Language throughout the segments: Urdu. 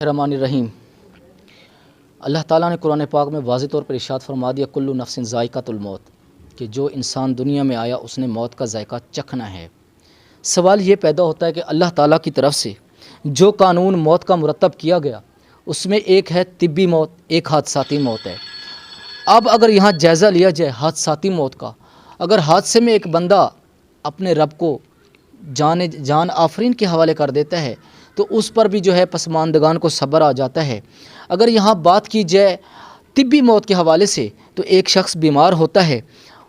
الرحمن الرحیم۔ اللہ تعالیٰ نے قرآن پاک میں واضح طور پر ارشاد فرما دیا کل نفس ذائقۃ الموت، کہ جو انسان دنیا میں آیا اس نے موت کا ذائقہ چکھنا ہے۔ سوال یہ پیدا ہوتا ہے کہ اللہ تعالیٰ کی طرف سے جو قانون موت کا مرتب کیا گیا اس میں ایک ہے طبی موت، ایک حادثاتی موت ہے۔ اب اگر یہاں جائزہ لیا جائے حادثاتی موت کا، اگر حادثے میں ایک بندہ اپنے رب کو جان آفرین کے حوالے کر دیتا ہے تو اس پر بھی جو ہے پسماندگان کو صبر آ جاتا ہے۔ اگر یہاں بات کی جائے طبی موت کے حوالے سے تو ایک شخص بیمار ہوتا ہے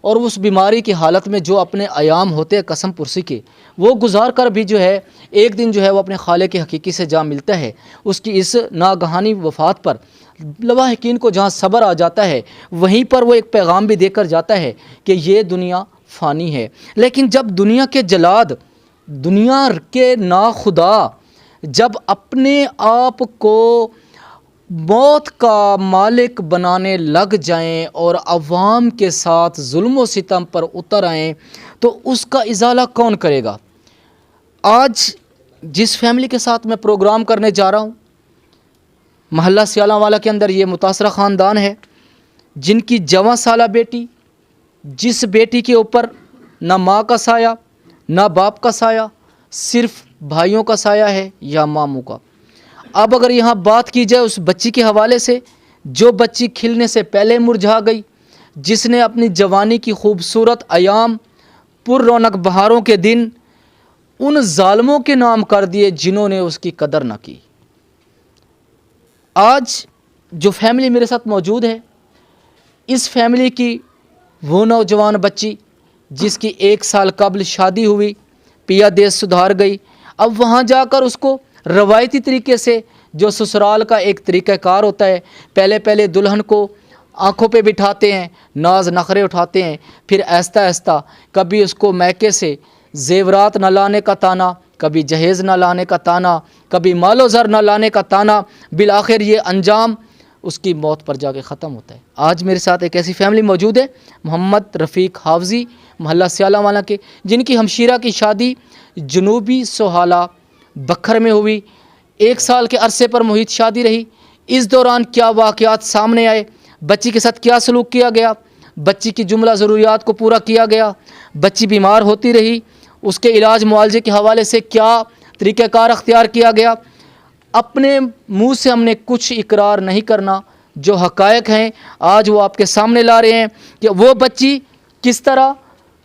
اور اس بیماری کی حالت میں جو اپنے ایام ہوتے ہیں قسم پرسی کے، وہ گزار کر بھی جو ہے ایک دن جو ہے وہ اپنے خالق حقیقی سے جا ملتا ہے۔ اس کی اس ناگہانی وفات پر لواحقین کو جہاں صبر آ جاتا ہے وہیں پر وہ ایک پیغام بھی دے کر جاتا ہے کہ یہ دنیا فانی ہے۔ لیکن جب دنیا کے جلاد، دنیا کے ناخدا جب اپنے آپ کو موت کا مالک بنانے لگ جائیں اور عوام کے ساتھ ظلم و ستم پر اتر آئیں تو اس کا ازالہ کون کرے گا؟ آج جس فیملی کے ساتھ میں پروگرام کرنے جا رہا ہوں، محلہ سیالاں والا کے اندر یہ متاثرہ خاندان ہے جن کی جواں سالہ بیٹی، جس بیٹی کے اوپر نہ ماں کا سایہ نہ باپ کا سایہ، صرف بھائیوں کا سایہ ہے یا ماموں کا۔ اب اگر یہاں بات کی جائے اس بچی کے حوالے سے جو بچی کھلنے سے پہلے مرجھا گئی، جس نے اپنی جوانی کی خوبصورت ایام، پر رونق بہاروں کے دن ان ظالموں کے نام کر دیے جنہوں نے اس کی قدر نہ کی۔ آج جو فیملی میرے ساتھ موجود ہے، اس فیملی کی وہ نوجوان بچی جس کی 1 سال قبل شادی ہوئی، پیا دیس سدھار گئی، اب وہاں جا کر اس کو روایتی طریقے سے جو سسرال کا ایک طریقہ کار ہوتا ہے، پہلے دلہن کو آنکھوں پہ بٹھاتے ہیں، ناز نخرے اٹھاتے ہیں، پھر آہستہ آہستہ کبھی اس کو میکے سے زیورات نہ لانے کا تانا، کبھی جہیز نہ لانے کا تانا، کبھی مال و زر نہ لانے کا تانا، بالآخر یہ انجام اس کی موت پر جا کے ختم ہوتا ہے۔ آج میرے ساتھ ایک ایسی فیملی موجود ہے، محمد رفیق حافظی، محلہ سیالاں والا کے، جن کی ہمشیرہ کی شادی جنوبی سوہالہ بکھر میں ہوئی۔ 1 سال کے عرصے پر محیط شادی رہی۔ اس دوران کیا واقعات سامنے آئے، بچی کے ساتھ کیا سلوک کیا گیا، بچی کی جملہ ضروریات کو پورا کیا گیا، بچی بیمار ہوتی رہی، اس کے علاج معالجے کے حوالے سے کیا طریقہ کار اختیار کیا گیا۔ اپنے منہ سے ہم نے کچھ اقرار نہیں کرنا، جو حقائق ہیں آج وہ آپ کے سامنے لا رہے ہیں کہ وہ بچی کس طرح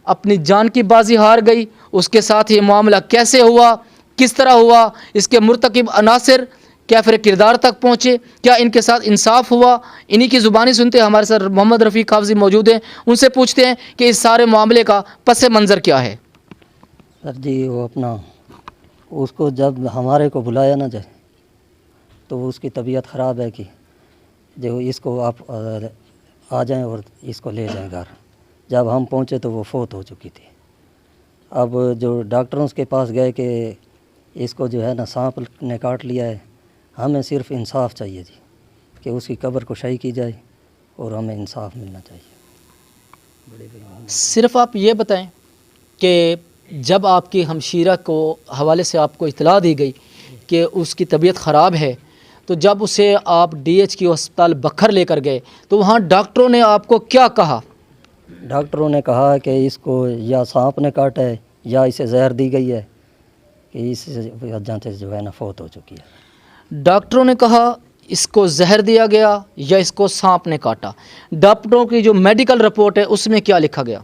اپنی جان کی بازی ہار گئی، اس کے ساتھ یہ معاملہ کیسے ہوا، کس طرح ہوا، اس کے مرتکب عناصر کیفر کردار تک پہنچے، کیا ان کے ساتھ انصاف ہوا۔ انہی کی زبانی سنتے ہیں۔ ہمارے ساتھ محمد رفیق حافظی موجود ہیں، ان سے پوچھتے ہیں کہ اس سارے معاملے کا پس منظر کیا ہے۔ سر جی وہ اپنا اس کو جب ہمارے کو بلایا نہ جائے تو اس کی طبیعت خراب ہے کہ جو اس کو آپ آ جائیں اور اس کو لے جائیں گھر۔ جب ہم پہنچے تو وہ فوت ہو چکی تھی۔ اب جو ڈاکٹروں کے پاس گئے کہ اس کو جو ہے نا سانپ نے کاٹ لیا ہے، ہمیں صرف انصاف چاہیے جی، کہ اس کی قبر کشائی کی جائے اور ہمیں انصاف ملنا چاہیے۔ صرف آپ یہ بتائیں کہ جب آپ کی ہمشیرہ کو حوالے سے آپ کو اطلاع دی گئی کہ اس کی طبیعت خراب ہے، تو جب اسے آپ DHQ ہسپتال بکھر لے کر گئے تو وہاں ڈاکٹروں نے آپ کو کیا کہا؟ ڈاکٹروں نے کہا کہ اس کو یا سانپ نے کاٹا ہے یا اسے زہر دی گئی ہے، کہ اس وجہ سے جو ہے نا فوت ہو چکی ہے۔ ڈاکٹروں نے کہا اس کو زہر دیا گیا یا اس کو سانپ نے کاٹا۔ ڈاکٹروں کی جو میڈیکل رپورٹ ہے اس میں کیا لکھا گیا؟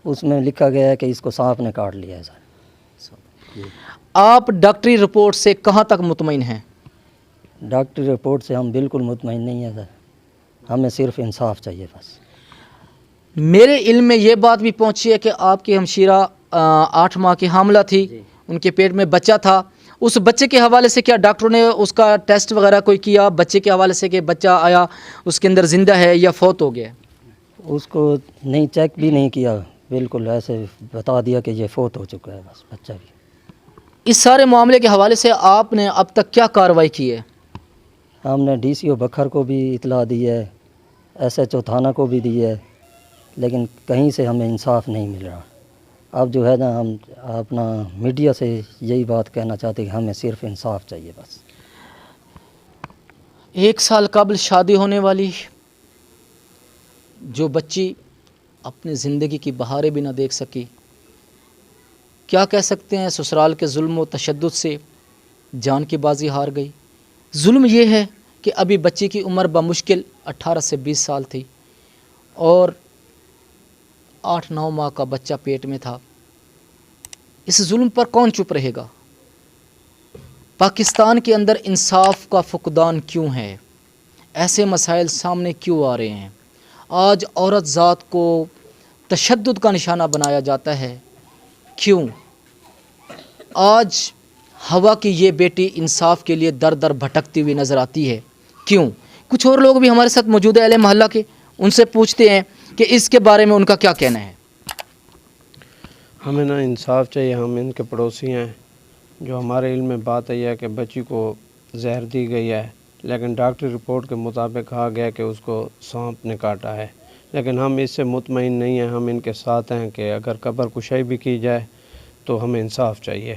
اس میں لکھا گیا ہے کہ اس کو سانپ نے کاٹ لیا ہے سر۔ آپ ڈاکٹری رپورٹ سے کہاں تک مطمئن ہیں؟ ڈاکٹری رپورٹ سے ہم بالکل مطمئن نہیں ہیں سر، ہمیں صرف انصاف چاہیے بس۔ میرے علم میں یہ بات بھی پہنچی ہے کہ آپ کی ہمشیرہ 8 ماہ کی حاملہ تھی، ان کے پیٹ میں بچہ تھا۔ اس بچے کے حوالے سے کیا ڈاکٹروں نے اس کا ٹیسٹ وغیرہ کوئی کیا بچے کے حوالے سے کہ بچہ آیا اس کے اندر زندہ ہے یا فوت ہو گیا ہے؟ اس کو نہیں چیک بھی نہیں کیا، بالکل ایسے بتا دیا کہ یہ فوت ہو چکا ہے بس بچہ بھی۔ اس سارے معاملے کے حوالے سے آپ نے اب تک کیا کارروائی کی ہے؟ ہم نے DCO بکھر کو بھی اطلاع دی ہے، SHO تھانہ کو بھی دی ہے، لیکن کہیں سے ہمیں انصاف نہیں مل رہا۔ اب جو ہے نا ہم اپنا میڈیا سے یہی بات کہنا چاہتے ہیں کہ ہمیں صرف انصاف چاہیے بس۔ 1 سال قبل شادی ہونے والی جو بچی اپنی زندگی کی بہاریں بھی نہ دیکھ سکی، کیا کہہ سکتے ہیں؟ سسرال کے ظلم و تشدد سے جان کی بازی ہار گئی۔ ظلم یہ ہے کہ ابھی بچی کی عمر بمشکل 18 سے 20 سال تھی اور 8-9 ماہ کا بچہ پیٹ میں تھا۔ اس ظلم پر کون چپ رہے گا؟ پاکستان کے اندر انصاف کا فقدان کیوں ہے؟ ایسے مسائل سامنے کیوں آ رہے ہیں؟ آج عورت ذات کو تشدد کا نشانہ بنایا جاتا ہے، کیوں؟ آج ہوا کی یہ بیٹی انصاف کے لیے در در بھٹکتی ہوئی نظر آتی ہے، کیوں؟ کچھ اور لوگ بھی ہمارے ساتھ موجود ہیں اہل محلہ کے، ان سے پوچھتے ہیں کہ اس کے بارے میں ان کا کیا کہنا ہے۔ ہمیں نا انصاف چاہیے، ہم ان کے پڑوسی ہیں۔ جو ہمارے علم میں بات آئی ہے کہ بچی کو زہر دی گئی ہے، لیکن ڈاکٹری رپورٹ کے مطابق کہا گیا کہ اس کو سانپ نے کاٹا ہے، لیکن ہم اس سے مطمئن نہیں ہیں۔ ہم ان کے ساتھ ہیں کہ اگر قبر کشائی بھی کی جائے تو ہمیں انصاف چاہیے۔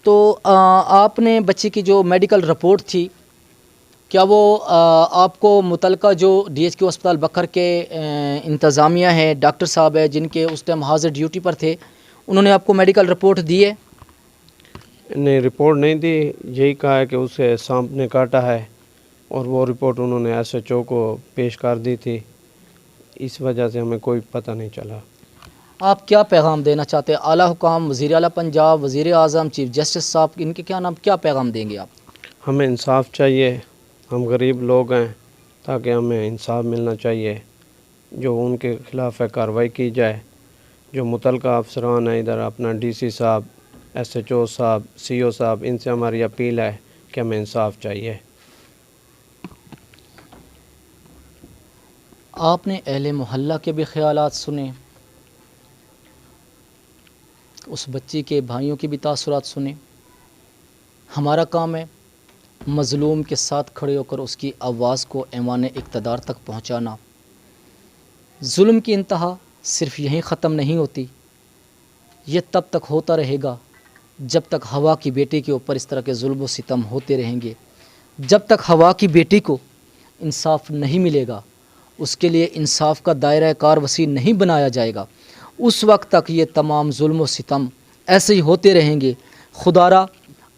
تو آپ نے بچی کی جو میڈیکل رپورٹ تھی، کیا وہ آپ کو متعلقہ جو DHQ اسپتال بکر کے انتظامیہ ہے، ڈاکٹر صاحب ہے جن کے اس ٹائم حاضر ڈیوٹی پر تھے، انہوں نے آپ کو میڈیکل رپورٹ دی ہے؟ نہیں، رپورٹ نہیں دی، یہی کہا ہے کہ اسے سانپ نے کاٹا ہے، اور وہ رپورٹ انہوں نے SHO کو پیش کر دی تھی، اس وجہ سے ہمیں کوئی پتہ نہیں چلا۔ آپ کیا پیغام دینا چاہتے ہیں؟ اعلیٰ حکام، وزیر اعلیٰ پنجاب، وزیر اعظم، چیف جسٹس صاحب، ان کے کیا پیغام دیں گے آپ؟ ہمیں انصاف چاہیے، ہم غریب لوگ ہیں، تاکہ ہمیں انصاف ملنا چاہیے، جو ان کے خلاف ہے کارروائی کی جائے۔ جو متعلقہ افسران ہیں ادھر، اپنا DC صاحب، SHO صاحب، CO صاحب، ان سے ہماری اپیل ہے کہ ہمیں انصاف چاہیے۔ آپ نے اہل محلہ کے بھی خیالات سنے، اس بچی کے بھائیوں کی بھی تاثرات سنے۔ ہمارا کام ہے مظلوم کے ساتھ کھڑے ہو کر اس کی آواز کو ایوان اقتدار تک پہنچانا۔ ظلم کی انتہا صرف یہیں ختم نہیں ہوتی، یہ تب تک ہوتا رہے گا جب تک ہوا کی بیٹی کے اوپر اس طرح کے ظلم و ستم ہوتے رہیں گے۔ جب تک ہوا کی بیٹی کو انصاف نہیں ملے گا، اس کے لیے انصاف کا دائرہ کار وسیع نہیں بنایا جائے گا، اس وقت تک یہ تمام ظلم و ستم ایسے ہی ہوتے رہیں گے۔ خدارا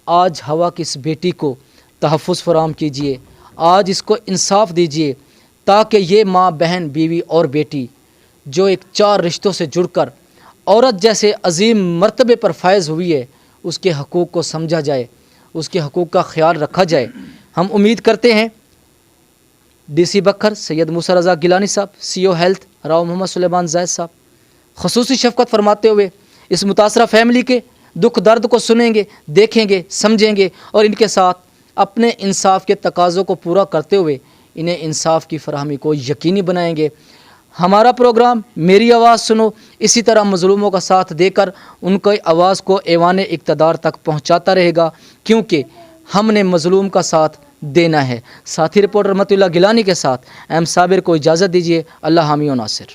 آج ہوا کی اس بیٹی کو تحفظ فراہم کیجیے، آج اس کو انصاف دیجیے، تاکہ یہ ماں، بہن، بیوی اور بیٹی جو ایک 4 رشتوں سے جڑ کر عورت جیسے عظیم مرتبے پر فائز ہوئی ہے، اس کے حقوق کو سمجھا جائے، اس کے حقوق کا خیال رکھا جائے۔ ہم امید کرتے ہیں DC بکر سید موسیٰ رضا گیلانی صاحب، CO ہیلتھ راؤ محمد سلیمان زاہد صاحب خصوصی شفقت فرماتے ہوئے اس متاثرہ فیملی کے دکھ درد کو سنیں گے، دیکھیں گے، سمجھیں گے، اور ان کے ساتھ اپنے انصاف کے تقاضوں کو پورا کرتے ہوئے انہیں انصاف کی فراہمی کو یقینی بنائیں گے۔ ہمارا پروگرام میری آواز سنو اسی طرح مظلوموں کا ساتھ دے کر ان کی آواز کو ایوان اقتدار تک پہنچاتا رہے گا، کیونکہ ہم نے مظلوم کا ساتھ دینا ہے۔ ساتھی رپورٹر رحمت اللہ گیلانی کے ساتھ ایم صابر کو اجازت دیجیے۔ اللہ حامی و ناصر۔